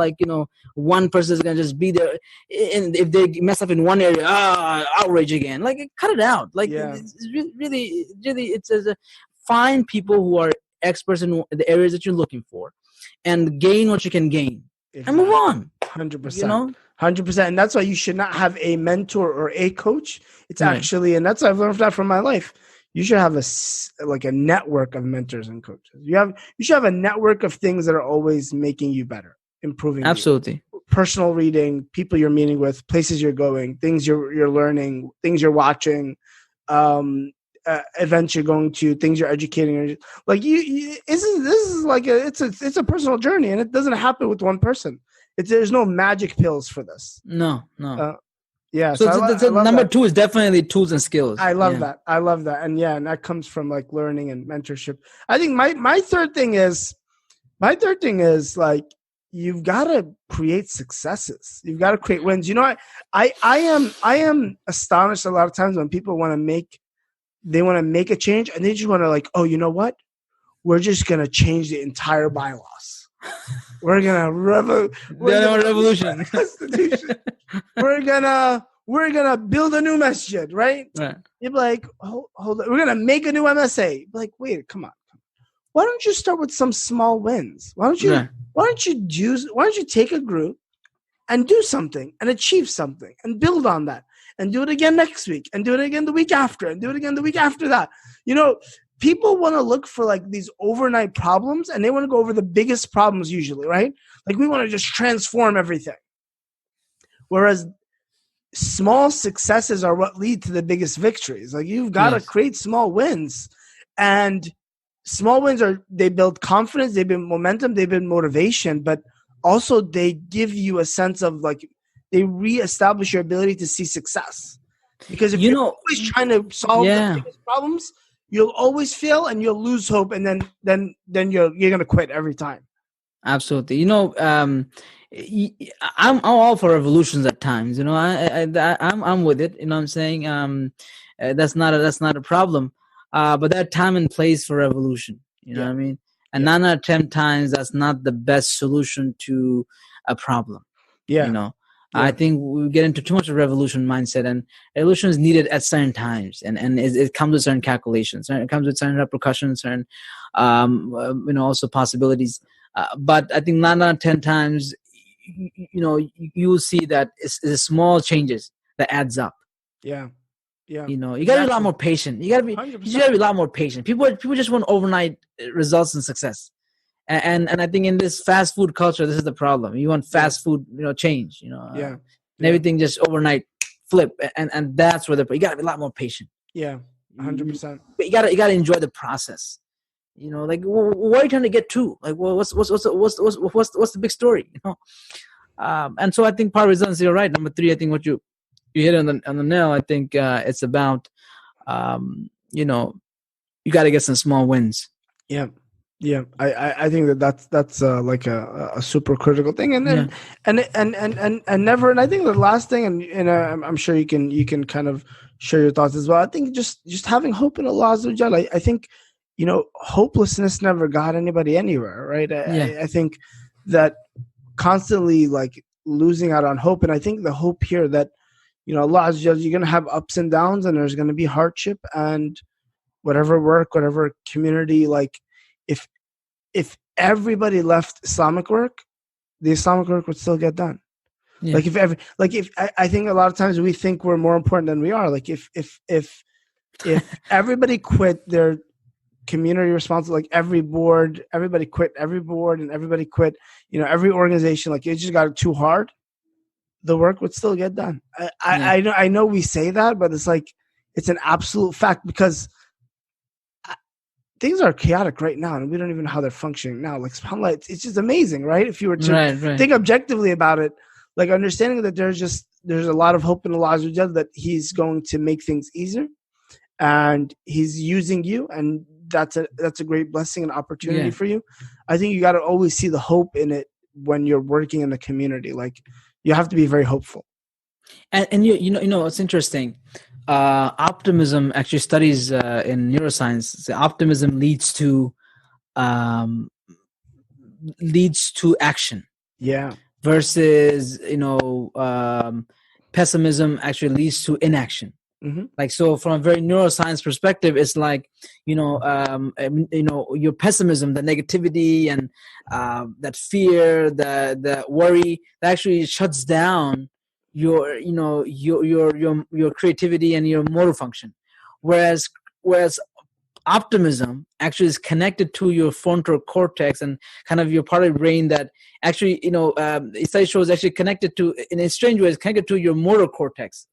one person is going to just be there. And if they mess up in one area, outrage again. Like, cut it out. Like, it's really, it's find people who are experts in the areas that you're looking for and gain what you can gain and move on. 100%. 100%. And that's why you should not have a mentor or a coach. It's actually, and that's I've learned that from my life. You should have a network of mentors and coaches. You should have a network of things that are always making you better, improving. Absolutely. You. Personal reading, people you're meeting with, places you're going, things you're learning, things you're watching, events you're going to, things you're educating. Like this is like it's a personal journey, and it doesn't happen with one person. There's no magic pills for this. No. Yeah. So number two is definitely tools and skills. I love that. And that comes from like learning and mentorship. I think my third thing is like, you've got to create successes. You've got to create wins. I am astonished a lot of times when people want to make a change and they just want to like, oh, you know what? We're just going to change the entire bylaws. We're gonna revolution. Constitution. We're gonna build a new masjid, right? You're like, hold on. We're gonna make a new MSA. You're like, wait, come on. Why don't you start with some small wins? Why don't you take a group and do something and achieve something and build on that and do it again next week and do it again the week after and do it again the week after that. People want to look for like these overnight problems and they want to go over the biggest problems usually, right? Like we want to just transform everything. Whereas small successes are what lead to the biggest victories. Like you've got to create small wins, and small wins they build confidence, they build momentum, they build motivation, but also they give you a sense of like, they reestablish your ability to see success. Because if you're always trying to solve the biggest problems, you'll always fail and you'll lose hope, and then you're going to quit every time. Absolutely. I'm all for revolutions at times. I'm with it. You know what I'm saying? That's not a problem. But there are time and place for revolution. You know what I mean? And 9 out of 10 times, that's not the best solution to a problem. Yeah. I think we get into too much of revolution mindset, and revolution is needed at certain times, and it comes with certain calculations, it comes with certain repercussions, certain also possibilities. But I think 9 out of 10 times, you will see that it's small changes that adds up. Yeah. You got to be a lot more patient. You got to be a lot more patient. People just want overnight results and success. And I think in this fast food culture, this is the problem. You want fast food, change, and everything just overnight flip. And that's where you got to be a lot more patient. Yeah, 100%. But you got to enjoy the process. Like, what are you trying to get to? Like, what's the big story? And so I think part of resilience, you're right. Number 3, I think what you hit on the nail. I think it's about, you got to get some small wins. Yeah. Yeah, I think that's like a super critical thing, and never. And I think the last thing, and I'm sure you can kind of share your thoughts as well. I think just having hope in Allah Azza wa Jalla. I think hopelessness never got anybody anywhere, right? I think that constantly like losing out on hope. And I think the hope here that, Allah Azza wa Jalla, you're going to have ups and downs, and there's going to be hardship, and whatever work, whatever community, like if everybody left Islamic work, the Islamic work would still get done. Yeah. I think a lot of times we think we're more important than we are. Like if everybody quit their community responsible, like everybody quit every board, and everybody quit, every organization, like it just got too hard, the work would still get done. I know we say that, but it's like, it's an absolute fact, because things are chaotic right now, and we don't even know how they're functioning now. Like, subhanAllah, it's just amazing, right? If you were to think objectively about it, like understanding that there's a lot of hope in Allah Azza wa Jalla, that He's going to make things easier, and He's using you, and that's a great blessing and opportunity for you. I think you got to always see the hope in it when you're working in the community. Like, you have to be very hopeful. And you know it's interesting. Optimism actually studies in neuroscience. Optimism leads to action. Yeah. Versus pessimism actually leads to inaction. Mm-hmm. Like, so from a very neuroscience perspective, it's like your pessimism, the negativity, and that fear, the worry, that actually shuts down your creativity and your motor function, whereas optimism actually is connected to your frontal cortex and kind of your part of the brain that actually study shows actually connected to, in a strange way, it's connected to your motor cortex.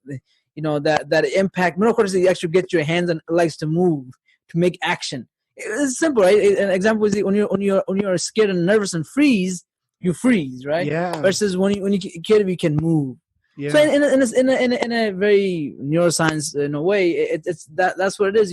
That impact motor cortex, you actually get your hands and legs to move, to make action. It's simple, right? An example is when you're scared and nervous and freeze, you freeze, right? Yeah. Versus when you can move. Yeah. So in a very neuroscience in a way, it's that's what it is.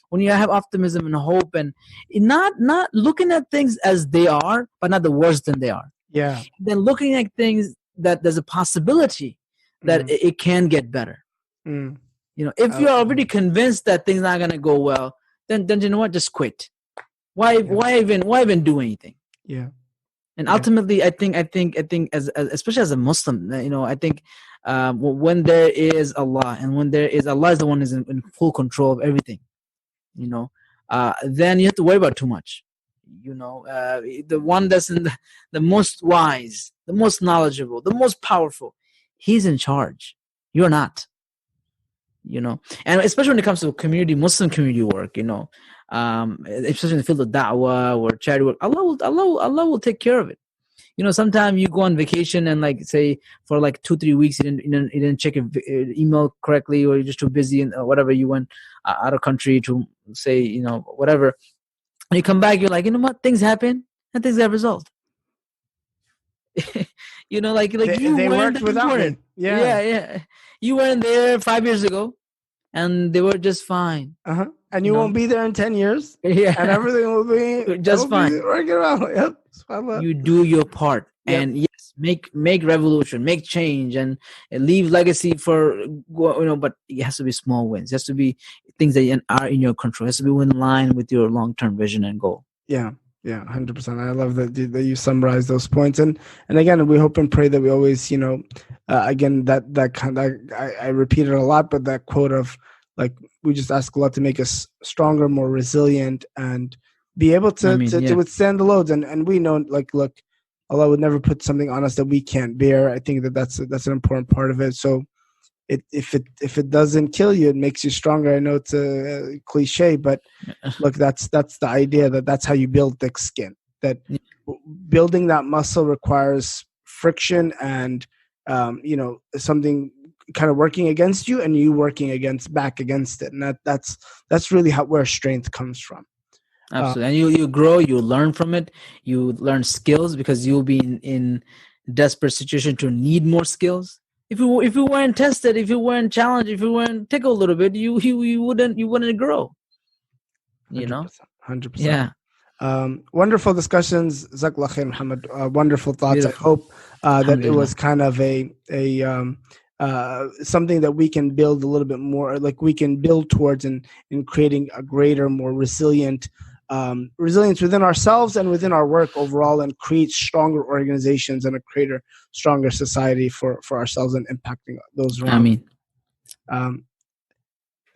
When you have optimism and hope, and not looking at things as they are, but not the worse than they are. Yeah. Then looking at things that there's a possibility that it can get better. Mm. If you're already convinced that things not gonna go well, then you know what? Just quit. Why even do anything? Yeah. And ultimately, I think as especially as a Muslim, I think when there is Allah, and when there is Allah is the one who's in full control of everything, then you have to worry about too much. The one that's the most wise, the most knowledgeable, the most powerful, He's in charge. You're not. And especially when it comes to Muslim community work, especially in the field of da'wah or charity work, Allah will take care of it. Sometimes you go on vacation and, like, say for like 2-3 weeks you didn't check your email correctly, or you're just too busy, and whatever, you went out of country to say whatever, and you come back, you're like, what, things happen and things have resolved. They worked without me. Yeah. You weren't there 5 years ago, and they were just fine. Uh-huh. And you won't be there in 10 years. Yeah. And everything will be just fine. Working around. Yep. You do your part. Yep. And yes, make revolution, make change, and leave legacy for, but it has to be small wins. It has to be things that are in your control. It has to be in line with your long-term vision and goal. Yeah. Yeah, 100%. I love that you summarize those points, and again, we hope and pray that we always, again, that kind of, I repeat it a lot, but that quote of, like, we just ask Allah to make us stronger, more resilient, and be able to withstand the loads. And we know, like, look, Allah would never put something on us that we can't bear. I think that's an important part of it. So if it doesn't kill you, it makes you stronger. I know it's a cliche, but look, that's the idea, that's how you build thick skin. That building that muscle requires friction and something kind of working against you, and you working back against it, and that's really where strength comes from. Absolutely. And you grow, you learn from it, you learn skills, because you'll be in desperate situation to need more skills. If you weren't tested, if you weren't challenged, if you weren't tickled a little bit, you wouldn't grow. 100%. Yeah. Wonderful discussions. Jazakallah khair, Muhammad. Wonderful thoughts. Beautiful. I hope that it was kind of a something that we can build a little bit more, like we can build towards in creating a greater, more resilient resilience within ourselves and within our work overall, and create stronger organizations and a stronger society for ourselves and impacting those around.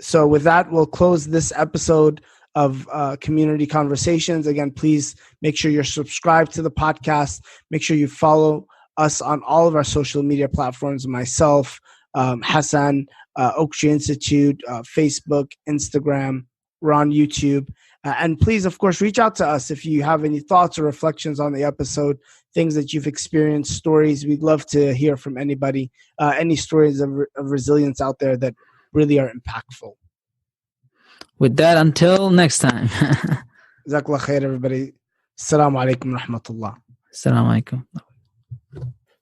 So with that, we'll close this episode of Community Conversations. Again, please make sure you're subscribed to the podcast. Make sure you follow us on all of our social media platforms. Myself, Hasan, Oaktree Institute, Facebook, Instagram. We're on YouTube. And please, of course, reach out to us if you have any thoughts or reflections on the episode, things that you've experienced, stories. We'd love to hear from anybody, any stories of resilience out there that really are impactful. With that, until next time. Jazakallah khair, everybody. Assalamu alaikum rahmatullah. Assalamu alaikum.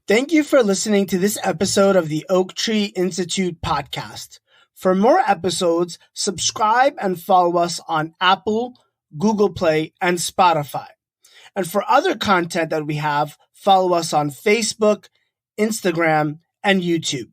Thank you for listening to this episode of the Oaktree Institute podcast. For more episodes, subscribe and follow us on Apple, Google Play, and Spotify. And for other content that we have, follow us on Facebook, Instagram, and YouTube.